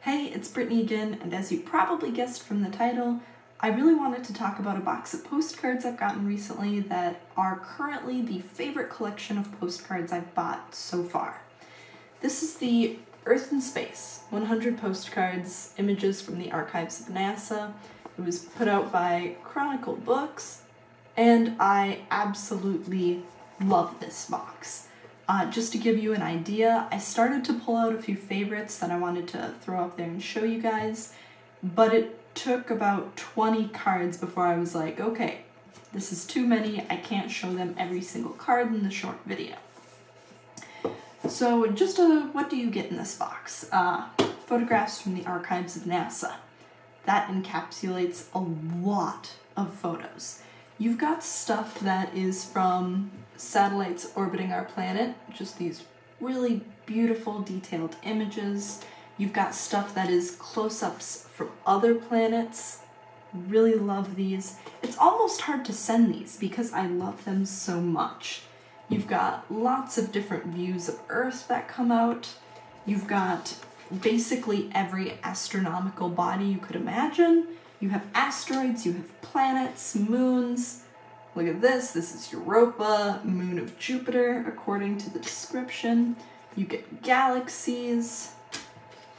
Hey, it's Brittany again, and as you probably guessed from the title, I really wanted to talk about a box of postcards I've gotten recently that are currently the favorite collection of postcards I've bought so far. This is the Earth and Space 100 Postcards, Images from the Archives of NASA. It was put out by Chronicle books, and I absolutely love this box. Just to give you an idea, I started to pull out a few favorites that I wanted to throw up there and show you guys, but it took about 20 cards before I was like, okay, this is too many, I can't show them every single card in the short video. So just what do you get in this box? Photographs from the Archives of NASA. That encapsulates a lot of photos. You've got stuff that is from satellites orbiting our planet, just these really beautiful detailed images. You've got stuff that is close-ups from other planets. Really love these. It's almost hard to send these because I love them so much. You've got lots of different views of Earth that come out. You've got basically every astronomical body you could imagine. You have asteroids, you have planets, moons. Look at this is Europa, moon of Jupiter, according to the description. You get galaxies,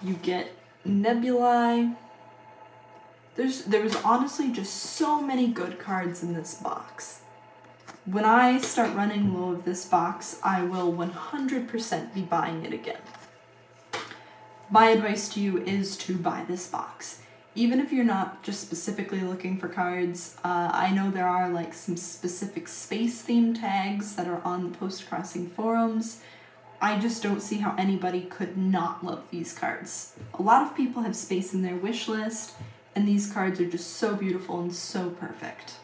you get nebulae. There was honestly just so many good cards in this box. When I start running low of this box, I will 100% be buying it again. My advice to you is to buy this box. Even if you're not just specifically looking for cards, I know there are like some specific space theme tags that are on the post-crossing forums. I just don't see how anybody could not love these cards. A lot of people have space in their wish list, and these cards are just so beautiful and so perfect.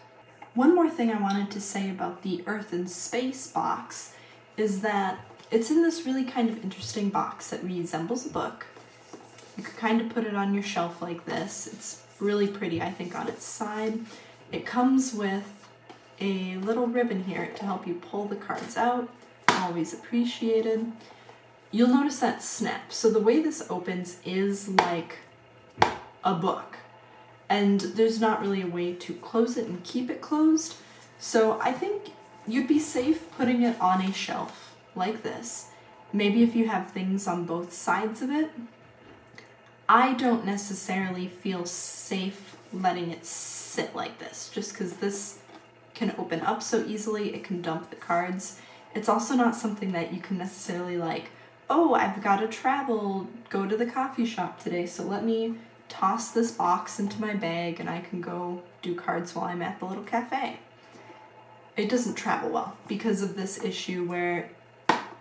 One more thing I wanted to say about the Earth and Space box is that it's in this really kind of interesting box that resembles a book. You could kind of put it on your shelf like this. It's really pretty, I think, on its side. It comes with a little ribbon here to help you pull the cards out. Always appreciated. You'll notice that snap. So the way this opens is like a book. And there's not really a way to close it and keep it closed. So I think you'd be safe putting it on a shelf like this. Maybe if you have things on both sides of it. I don't necessarily feel safe letting it sit like this, just because this can open up so easily, it can dump the cards. It's also not something that you can necessarily like, oh, I've got to travel, go to the coffee shop today, so let me toss this box into my bag and I can go do cards while I'm at the little cafe. It doesn't travel well because of this issue where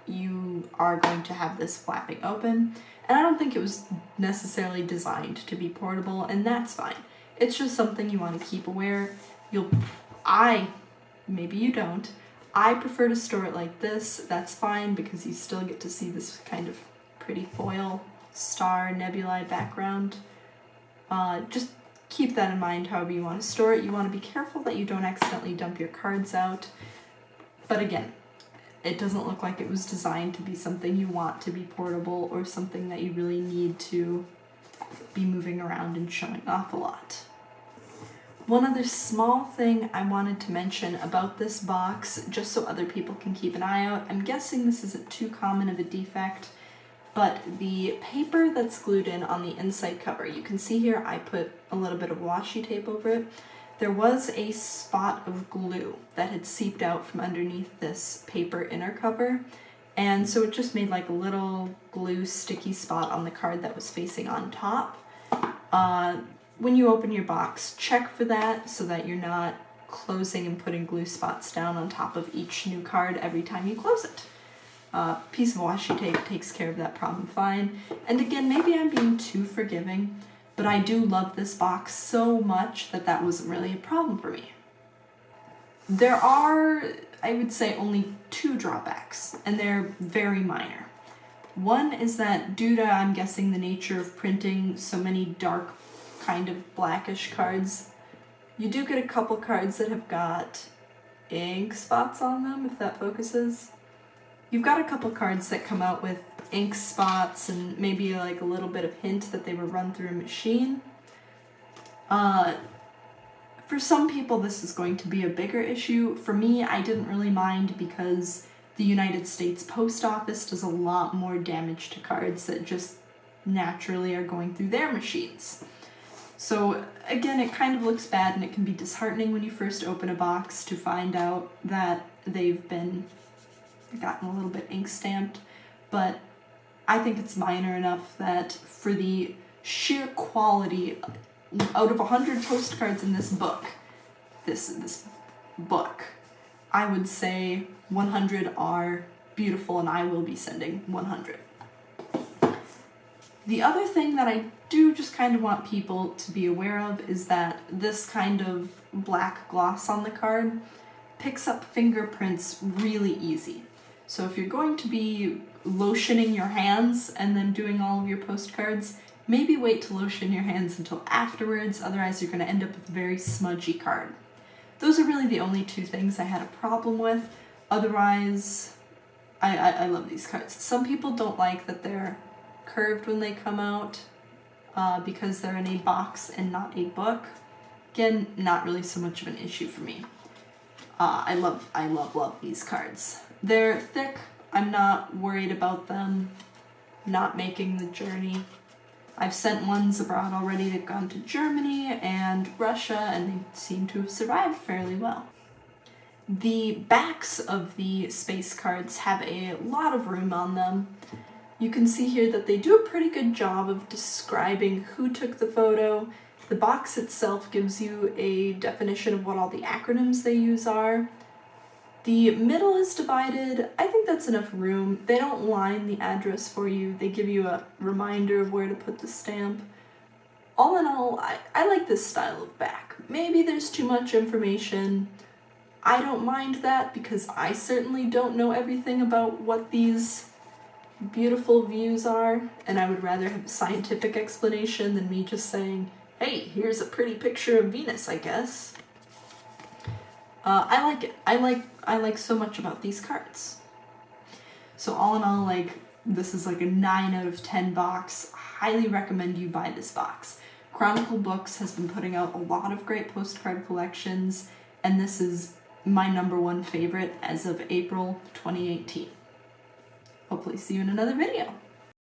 you are going to have this flapping open. And I don't think it was necessarily designed to be portable, and that's fine. It's just something you want to keep aware. Maybe you don't. I prefer to store it like this. That's fine because you still get to see this kind of pretty foil star nebulae background. Just keep that in mind however you want to store it. You want to be careful that you don't accidentally dump your cards out. But again, it doesn't look like it was designed to be something you want to be portable or something that you really need to be moving around and showing off a lot. One other small thing I wanted to mention about this box, just so other people can keep an eye out, I'm guessing this isn't too common of a defect, but the paper that's glued in on the inside cover, you can see here I put a little bit of washi tape over it. There was a spot of glue that had seeped out from underneath this paper inner cover, and so it just made like a little glue sticky spot on the card that was facing on top. When you open your box, check for that so that you're not closing and putting glue spots down on top of each new card every time you close it. Piece of washi tape takes care of that problem fine. And again, maybe I'm being too forgiving, but I do love this box so much that wasn't really a problem for me. There are, I would say, only two drawbacks, and they're very minor. One is that due to, I'm guessing, the nature of printing so many dark, kind of blackish cards, you do get a couple cards that have got ink spots on them, if that focuses. You've got a couple cards that come out with ink spots and maybe like a little bit of hint that they were run through a machine. For some people this is going to be a bigger issue. For me, I didn't really mind because the United States Post Office does a lot more damage to cards that just naturally are going through their machines. So again, it kind of looks bad and it can be disheartening when you first open a box to find out that they've gotten a little bit ink stamped, but I think it's minor enough that for the sheer quality, out of 100 postcards in this book, I would say 100 are beautiful and I will be sending 100. The other thing that I do just kind of want people to be aware of is that this kind of black gloss on the card picks up fingerprints really easy. So if you're going to be lotioning your hands and then doing all of your postcards, maybe wait to lotion your hands until afterwards, otherwise you're going to end up with a very smudgy card. Those are really the only two things I had a problem with. Otherwise, I love these cards. Some people don't like that they're curved when they come out because they're in a box and not a book. Again, not really so much of an issue for me. I love these cards. They're thick. I'm not worried about them not making the journey. I've sent ones abroad already. They've gone to Germany and Russia, and they seem to have survived fairly well. The backs of the space cards have a lot of room on them. You can see here that they do a pretty good job of describing who took the photo. The box itself gives you a definition of what all the acronyms they use are. The middle is divided. I think that's enough room. They don't line the address for you. They give you a reminder of where to put the stamp. All in all, I like this style of back. Maybe there's too much information. I don't mind that because I certainly don't know everything about what these beautiful views are, and I would rather have a scientific explanation than me just saying, hey, here's a pretty picture of Venus, I guess. I like it. I like so much about these cards. So all in all, this is like a 9 out of 10 box. Highly recommend you buy this box. Chronicle Books has been putting out a lot of great postcard collections, and this is my #1 favorite as of April 2018. Hopefully see you in another video.